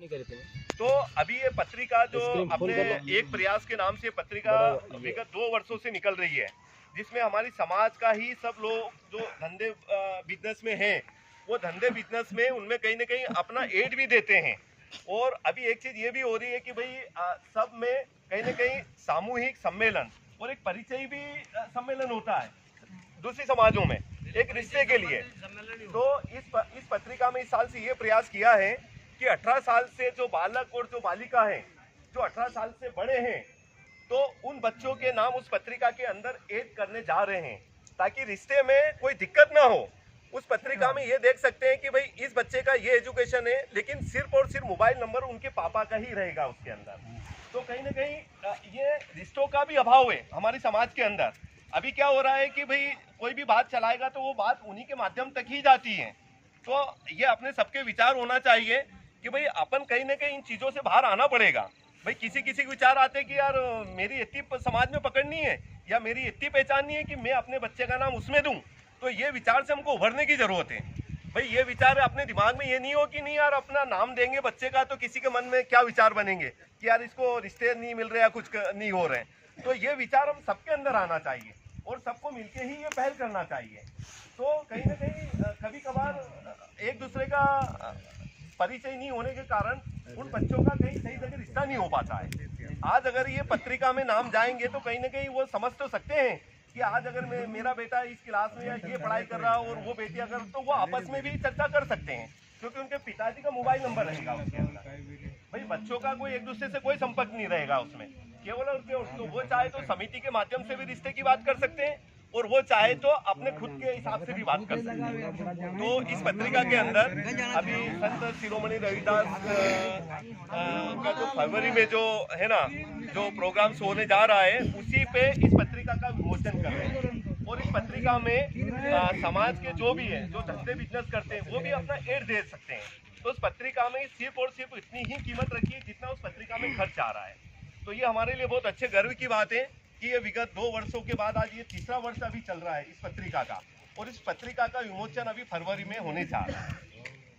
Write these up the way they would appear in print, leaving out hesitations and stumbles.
तो अभी ये पत्रिका जो अपने एक प्रयास के नाम से पत्रिका विगत 2 वर्षों से निकल रही है, जिसमें हमारी समाज का ही सब लोग जो धंधे बिजनेस में हैं, वो धंधे बिजनेस में उनमें कहीं ना कहीं अपना एड भी देते हैं। और अभी एक चीज ये भी हो रही है कि भाई सब में कहीं ना कहीं सामूहिक सम्मेलन और एक परिचय भी सम्मेलन होता है दूसरी समाजों में एक रिश्ते के लिए। तो इस पत्रिका में इस साल से ये प्रयास किया है कि 18 साल से जो बालक और जो बालिका है, जो 18 साल से बड़े हैं, तो उन बच्चों के नाम उस पत्रिका के अंदर ऐड करने जा रहे हैं ताकि रिश्ते में कोई दिक्कत ना हो। उस पत्रिका में ये देख सकते हैं कि भाई इस बच्चे का ये एजुकेशन है, लेकिन सिर्फ और सिर्फ मोबाइल नंबर उनके पापा का ही रहेगा उसके अंदर। तो कहीं ना कहीं ये रिश्तों का भी अभाव है हमारे समाज के अंदर। अभी क्या हो रहा है कि भाई कोई भी बात चलाएगा तो वो बात उन्हीं के माध्यम तक ही जाती है। तो ये अपने सबके विचार होना चाहिए कि भाई अपन कहीं ना कहीं इन चीज़ों से बाहर आना पड़ेगा। भाई किसी के विचार आते कि यार मेरी इतनी समाज में पकड़नी है या मेरी इतनी पहचाननी है कि मैं अपने बच्चे का नाम उसमें दूं, तो ये विचार से हमको उभरने की जरूरत है। भाई ये विचार अपने दिमाग में ये नहीं हो कि नहीं यार अपना नाम देंगे बच्चे का तो किसी के मन में क्या विचार बनेंगे कि यार इसको रिश्ते नहीं मिल रहे या कुछ नहीं हो रहे हैं। तो ये विचार हम सबके अंदर आना चाहिए और सबको मिलके ही ये पहल करना चाहिए। तो कहीं ना कहीं कभी कभार एक दूसरे का परिचय नहीं होने के कारण उन बच्चों का कहीं सही जगह रिश्ता नहीं हो पाता है। आज अगर ये पत्रिका में नाम जाएंगे तो कहीं ना कहीं वो समझ तो सकते हैं कि आज अगर मेरा बेटा इस क्लास में या ये पढ़ाई कर रहा और वो बेटी अगर, तो वो आपस में भी चर्चा कर सकते हैं क्योंकि उनके पिताजी का मोबाइल नंबर रहेगा उसके अंदर। भाई बच्चों का कोई एक दूसरे से कोई संपर्क नहीं रहेगा उसमें, केवल तो वो चाहे तो समिति के माध्यम से भी रिश्ते की बात कर सकते हैं और वो चाहे तो अपने खुद के हिसाब से भी बात कर सकते हैं। तो इस पत्रिका के अंदर अभी संत शिरोमणि रविदास का जो फरवरी में जो है ना जो प्रोग्राम होने जा रहा है, उसी पे इस पत्रिका का विमोचन कर रहे हैं। और इस पत्रिका में समाज के जो भी है जो धंधे बिजनेस करते हैं वो भी अपना एड दे सकते हैं। तो उस पत्रिका में सिर्फ और सिर्फ इतनी ही कीमत रखी है जितना उस पत्रिका में खर्च आ रहा है। तो ये हमारे लिए बहुत अच्छे गर्व की बात है कि ये विगत 2 वर्षों के बाद आज ये तीसरा वर्ष अभी चल रहा है इस पत्रिका का, और इस पत्रिका का विमोचन अभी फरवरी में होने जा रहा है।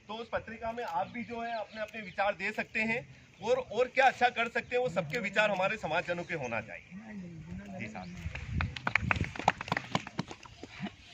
तो उस पत्रिका में आप भी जो है अपने अपने विचार दे सकते हैं और क्या अच्छा कर सकते हैं वो सबके विचार हमारे समाजजनों के होना चाहिए। जी साहब।